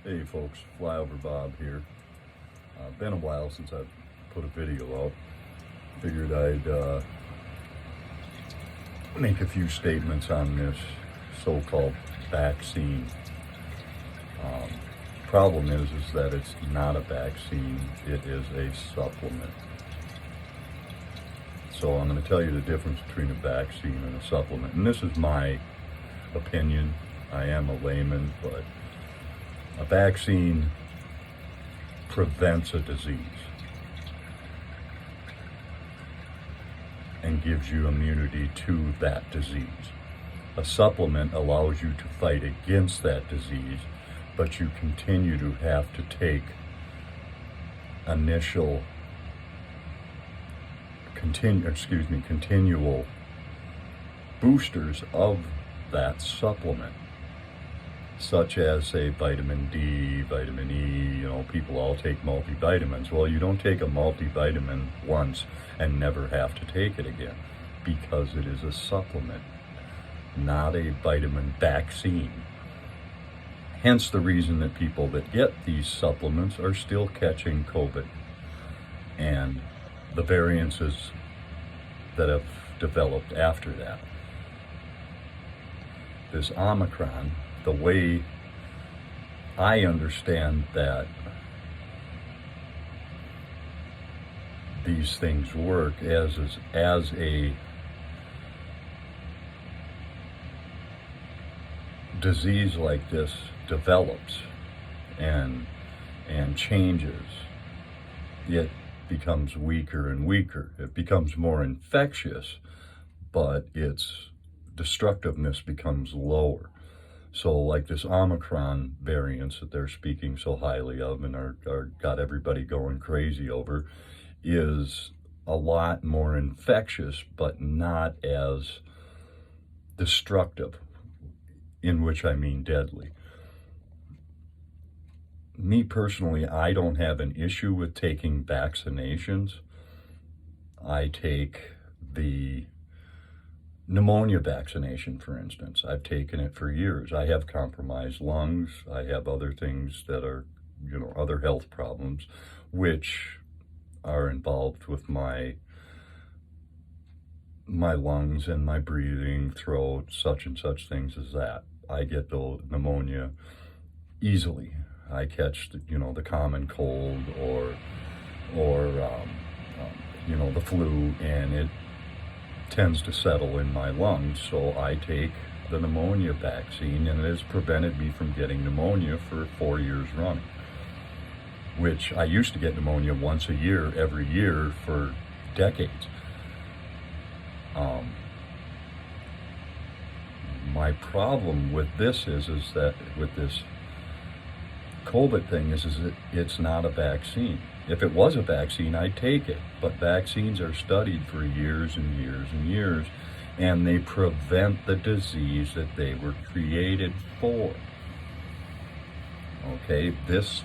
Hey folks, Flyover Bob here. Been a while since I've put a video out. Figured I'd make a few statements on this so-called vaccine. Problem is that it's not a vaccine, it is a supplement. So I'm going to tell you the difference between a vaccine and a supplement. And this is my opinion. I am a layman, but a vaccine prevents a disease and gives you immunity to that disease. A supplement allows you to fight against that disease, but you continue to have to take continual boosters of that supplement, such as, say, vitamin D, vitamin E. People all take multivitamins. Well, you don't take a multivitamin once and never have to take it again, because it is a supplement, not a vitamin vaccine. Hence the reason that people that get these supplements are still catching COVID and the variances that have developed after that. This Omicron, the way I understand that these things work, as a disease like this develops and changes, it becomes weaker and weaker. It becomes more infectious, but its destructiveness becomes lower. So like this Omicron variants that they're speaking so highly of and are got everybody going crazy over, is a lot more infectious, but not as destructive, in which I mean deadly. Me personally, I don't have an issue with taking vaccinations. I take the pneumonia vaccination, for instance. I've taken it for years. I have compromised lungs. I have other things that are, other health problems, which are involved with my lungs and my breathing, throat, such and such things as that. I get the pneumonia easily. I catch the common cold or the flu, and it tends to settle in my lungs. So I take the pneumonia vaccine, and it has prevented me from getting pneumonia for 4 years running, which I used to get pneumonia once a year, every year for decades. My problem with this is that with this COVID thing is that it's not a vaccine. If it was a vaccine, I'd take it. But vaccines are studied for years and years and years, and they prevent the disease that they were created for. Okay, this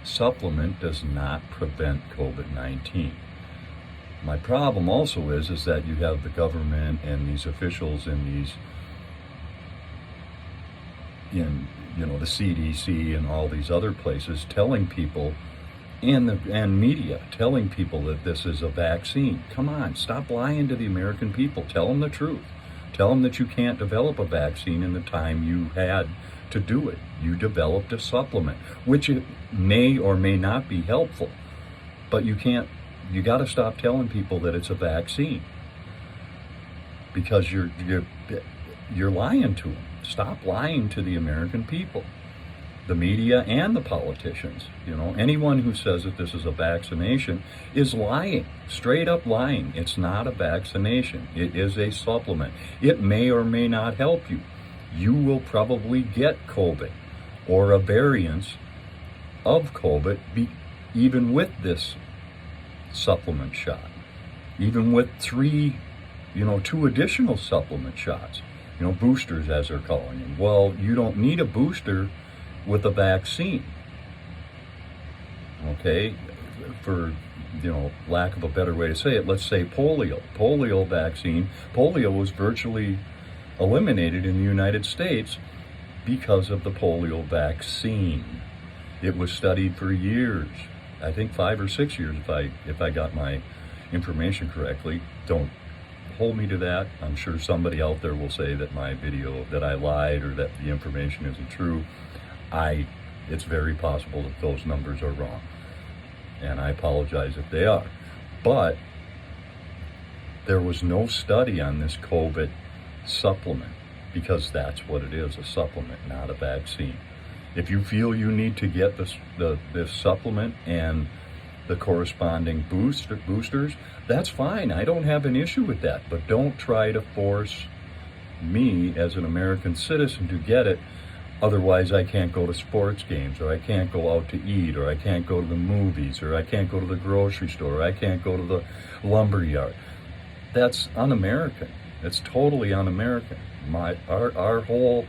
supplement does not prevent COVID-19. My problem also is that you have the government and these officials in the CDC and all these other places telling people, and media telling people that this is a vaccine. Come on, stop lying to the American people. Tell them the truth. Tell them that you can't develop a vaccine in the time you had to do it. You developed a supplement, which it may or may not be helpful, but you got to stop telling people that it's a vaccine, because you're lying to them. Stop lying to the American people, the media and the politicians. Anyone who says that this is a vaccination is lying, straight up lying. It's not a vaccination. It is a supplement. It may or may not help you. You will probably get COVID or a variant of COVID even with this supplement shot, even with two additional supplement shots, boosters as they're calling them. Well, you don't need a booster with a vaccine. Okay, for lack of a better way to say it, let's say polio vaccine. Polio was virtually eliminated in the United States because of the polio vaccine. It was studied for years. I think 5 or 6 years, if I got my information correctly. Don't hold me to that. I'm sure somebody out there will say that my video, that I lied or that the information isn't true. It's very possible that those numbers are wrong, and I apologize if they are. But there was no study on this COVID supplement, because that's what it is, a supplement, not a vaccine. If you feel you need to get this supplement and the corresponding boosters, that's fine. I don't have an issue with that. But don't try to force me as an American citizen to get it. Otherwise, I can't go to sports games, or I can't go out to eat, or I can't go to the movies, or I can't go to the grocery store, or I can't go to the lumber yard. That's un-American. It's totally un-American. Our whole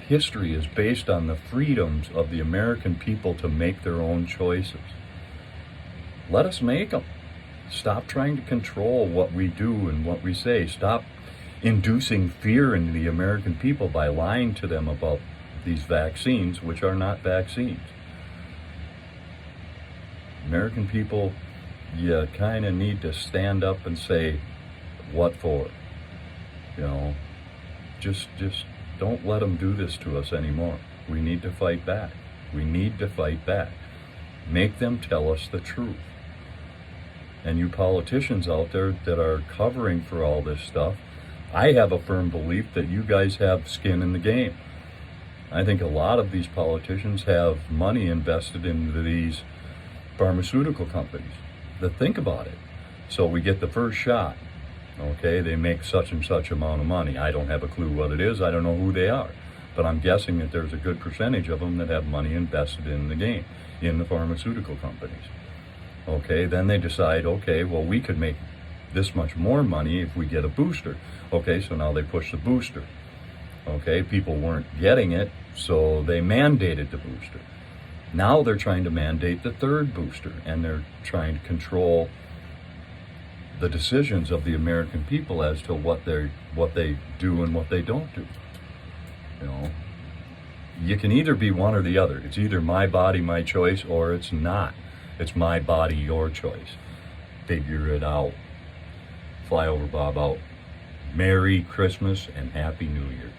history is based on the freedoms of the American people to make their own choices. Let us make them. Stop trying to control what we do and what we say. Stop inducing fear in the American people by lying to them about these vaccines, which are not vaccines. American people, you kind of need to stand up and say, what for? You know, just don't let them do this to us anymore. We need to fight back. We need to fight back. Make them tell us the truth. And you politicians out there that are covering for all this stuff, I have a firm belief that you guys have skin in the game. I think a lot of these politicians have money invested into these pharmaceutical companies. That think about it. So we get the first shot. Okay, they make such and such amount of money. I don't have a clue what it is. I don't know who they are. But I'm guessing that there's a good percentage of them that have money invested in the game, in the pharmaceutical companies. Okay, then they decide, okay, well, we could make this much more money if we get a booster. Okay, so now they push the booster. Okay, people weren't getting it, so they mandated the booster. Now they're trying to mandate the third booster, and they're trying to control the decisions of the American people as to what they do and what they don't do. You know, you can either be one or the other. It's either my body, my choice, or it's not. It's my body, your choice. Figure it out. Fly over Bob out. Merry Christmas and Happy New Year.